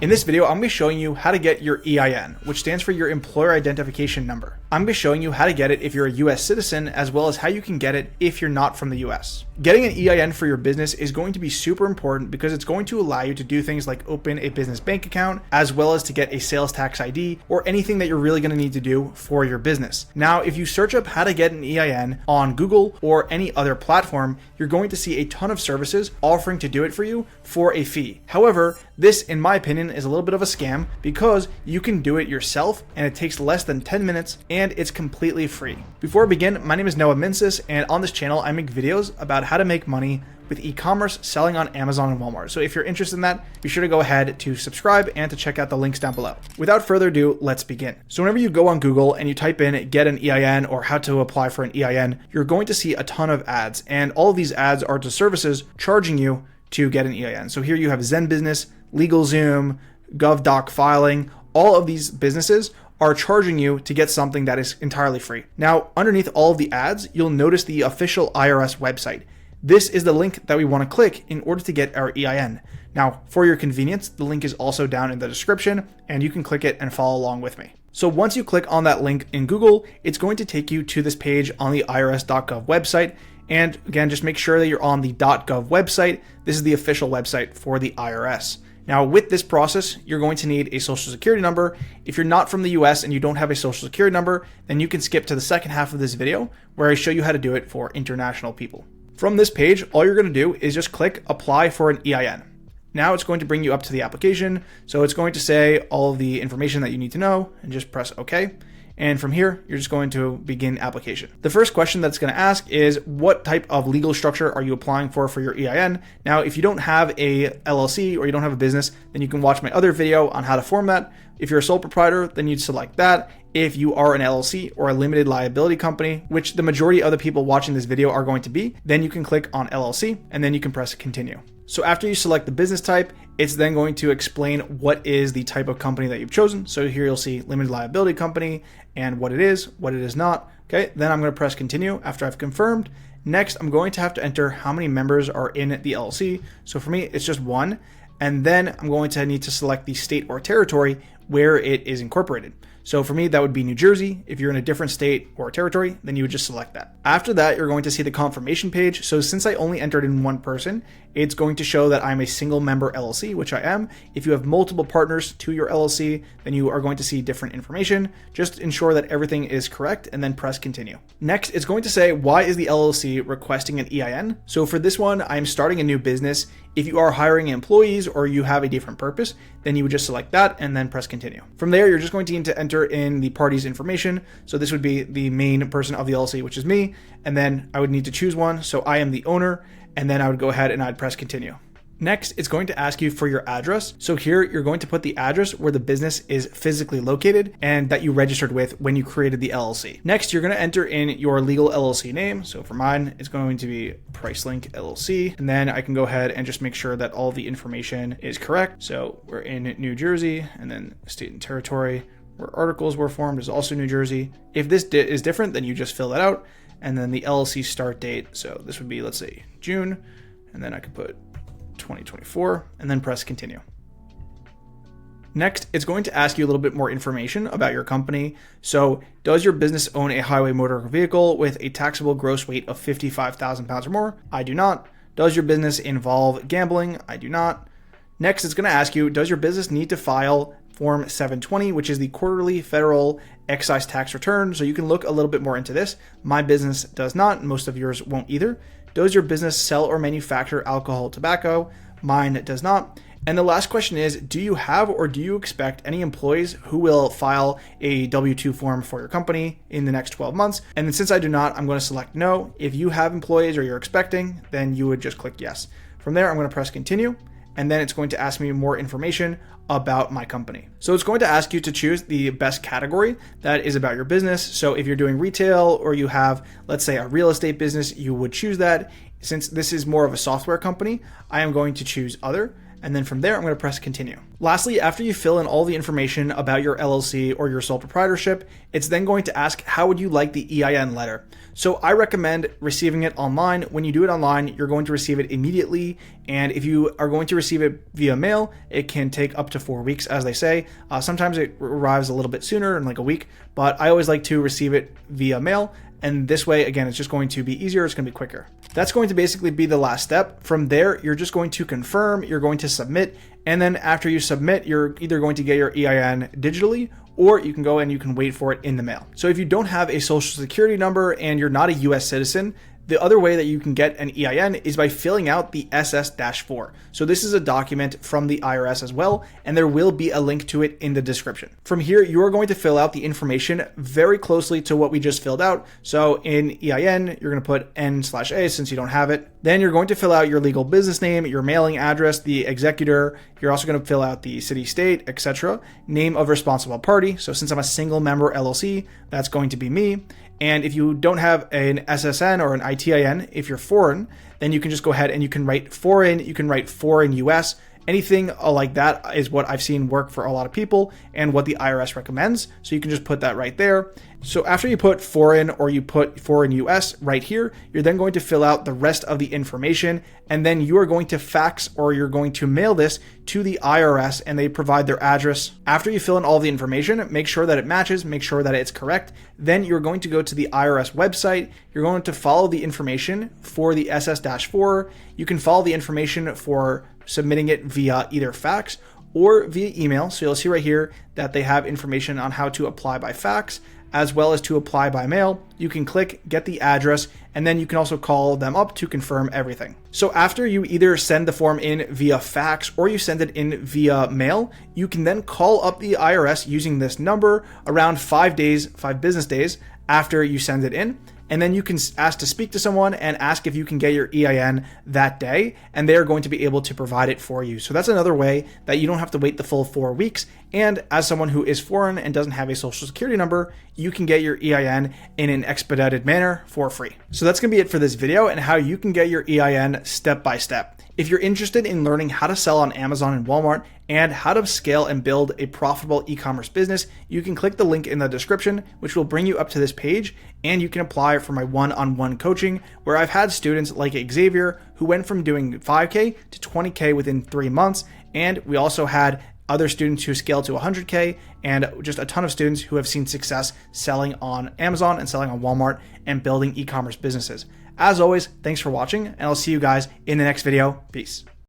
In this video, I'm going to be showing you how to get your EIN, which stands for your Employer Identification Number. I'm going to be showing you how to get it if you're a US citizen, as well as how you can get it if you're not from the US. Getting an EIN for your business is going to be super important because it's going to allow you to do things like open a business bank account, as well as to get a sales tax ID or anything that you're really going to need to do for your business. Now, if you search up how to get an EIN on Google or any other platform, you're going to see a ton of services offering to do it for you for a fee. However, this, in my opinion, is a little bit of a scam because you can do it yourself and it takes less than 10 minutes and it's completely free. Before I begin, my name is Noah Minsis, and on this channel I make videos about how to make money with e-commerce selling on Amazon and Walmart. So if you're interested in that, be sure to go ahead to subscribe and to check out the links down below. Without further ado, let's begin. So whenever you go on Google and you type in get an EIN or how to apply for an EIN, you're going to see a ton of ads, and all of these ads are to services charging you to get an EIN. So here you have Zen Business, LegalZoom, GovDoc filing. All of these businesses are charging you to get something that is entirely free. Now, underneath all of the ads, you'll notice the official IRS website. This is the link that we want to click in order to get our EIN. Now, for your convenience, the link is also down in the description, and you can click it and follow along with me. So once you click on that link in Google, it's going to take you to this page on the irs.gov website. And again, just make sure that you're on the .gov website. This is the official website for the IRS. Now, with this process, you're going to need a social security number. If you're not from the US and you don't have a social security number, then you can skip to the second half of this video where I show you how to do it for international people. From this page, all you're going to do is just click apply for an EIN. Now it's going to bring you up to the application. So it's going to say all of the information that you need to know and just press OK. And from here, you're just going to begin application. The first question that's going to ask is what type of legal structure are you applying for your EIN? Now, if you don't have a LLC or you don't have a business, then you can watch my other video on how to form that. If you're a sole proprietor, then you'd select that. If you are an LLC or a limited liability company, which the majority of the people watching this video are going to be, then you can click on LLC and then you can press continue. So after you select the business type, it's then going to explain what is the type of company that you've chosen. So here you'll see limited liability company and what it is not. Okay, then I'm going to press continue after I've confirmed. Next, I'm going to have to enter how many members are in the LLC. So for me, it's just one. And then I'm going to need to select the state or territory where it is incorporated. So for me, that would be New Jersey. If you're in a different state or territory, then you would just select that. After that, you're going to see the confirmation page. So since I only entered in one person, it's going to show that I'm a single member LLC, which I am. If you have multiple partners to your LLC, then you are going to see different information. Just ensure that everything is correct and then press continue. Next, it's going to say, why is the LLC requesting an EIN? So for this one, I'm starting a new business. If you are hiring employees or you have a different purpose, then you would just select that and then press continue. From there, you're just going to need to enter in the party's information. So this would be the main person of the LLC, which is me. And then I would need to choose one. So I am the owner, and then I would go ahead and I'd press continue. Next, it's going to ask you for your address. So here you're going to put the address where the business is physically located and that you registered with when you created the LLC. Next, you're going to enter in your legal LLC name. So for mine, it's going to be PriceLink LLC. And then I can go ahead and just make sure that all the information is correct. So we're in New Jersey, and then state and territory where articles were formed is also New Jersey. If this is different, then you just fill that out. And then the LLC start date. So this would be, let's say, June. And then I could put 2024 and then press continue. Next, it's going to ask you a little bit more information about your company. So does your business own a highway motor vehicle with a taxable gross weight of 55,000 pounds or more? I do not. Does your business involve gambling? I do not. Next, it's going to ask you, does your business need to file Form 720, which is the quarterly federal excise tax return? So you can look a little bit more into this. My business does not. Most of yours won't either. Does your business sell or manufacture alcohol, tobacco? Mine does not. And the last question is, do you have or do you expect any employees who will file a W-2 form for your company in the next 12 months? And then since I do not, I'm going to select no. If you have employees or you're expecting, then you would just click yes. From there, I'm going to press continue. And then it's going to ask me more information about my company. So it's going to ask you to choose the best category that is about your business. So if you're doing retail or you have, let's say, a real estate business, you would choose that. Since this is more of a software company, I am going to choose other. And then from there, I'm going to press continue. Lastly, after you fill in all the information about your LLC or your sole proprietorship, it's then going to ask, how would you like the EIN letter? So I recommend receiving it online. When you do it online, you're going to receive it immediately. And if you are going to receive it via mail, it can take up to 4 weeks, as they say. Sometimes it arrives a little bit sooner, in like a week, but I always like to receive it via mail. And this way, again, it's just going to be easier. It's going to be quicker. That's going to basically be the last step. From there, you're just going to confirm, you're going to submit. And then after you submit, you're either going to get your EIN digitally, or you can go and you can wait for it in the mail. So if you don't have a social security number and you're not a US citizen, the other way that you can get an EIN is by filling out the SS-4. So this is a document from the IRS as well, and there will be a link to it in the description. From here, you are going to fill out the information very closely to what we just filled out. So in EIN, you're going to put N/A since you don't have it. Then you're going to fill out your legal business name, your mailing address, the executor. You're also going to fill out the city, state, etc. Name of responsible party. So since I'm a single member LLC, that's going to be me. And if you don't have an SSN or an ITIN, if you're foreign, then you can just go ahead and you can write foreign, you can write foreign US. Anything like that is what I've seen work for a lot of people and what the IRS recommends. So you can just put that right there. So after you put foreign or you put foreign US right here, you're then going to fill out the rest of the information, and then you are going to fax or you're going to mail this to the IRS, and they provide their address. After you fill in all the information, make sure that it matches, make sure that it's correct. Then you're going to go to the IRS website. You're going to follow the information for the SS-4. You can follow the information for submitting it via either fax or via email. So you'll see right here that they have information on how to apply by fax as well as to apply by mail. You can click get the address, and then you can also call them up to confirm everything. So after you either send the form in via fax or you send it in via mail, you can then call up the IRS using this number around 5 business days after you send it in. And then you can ask to speak to someone and ask if you can get your EIN that day, and they're going to be able to provide it for you. So that's another way that you don't have to wait the full 4 weeks. And as someone who is foreign and doesn't have a social security number, you can get your EIN in an expedited manner for free. So that's going to be it for this video and how you can get your EIN step by step. If you're interested in learning how to sell on Amazon and Walmart and how to scale and build a profitable e-commerce business, you can click the link in the description, which will bring you up to this page, and you can apply for my one-on-one coaching, where I've had students like Xavier who went from doing 5K to 20K within 3 months, and we also had other students who scaled to 100K, and just a ton of students who have seen success selling on Amazon and selling on Walmart and building e-commerce businesses. As always, thanks for watching, and I'll see you guys in the next video. Peace.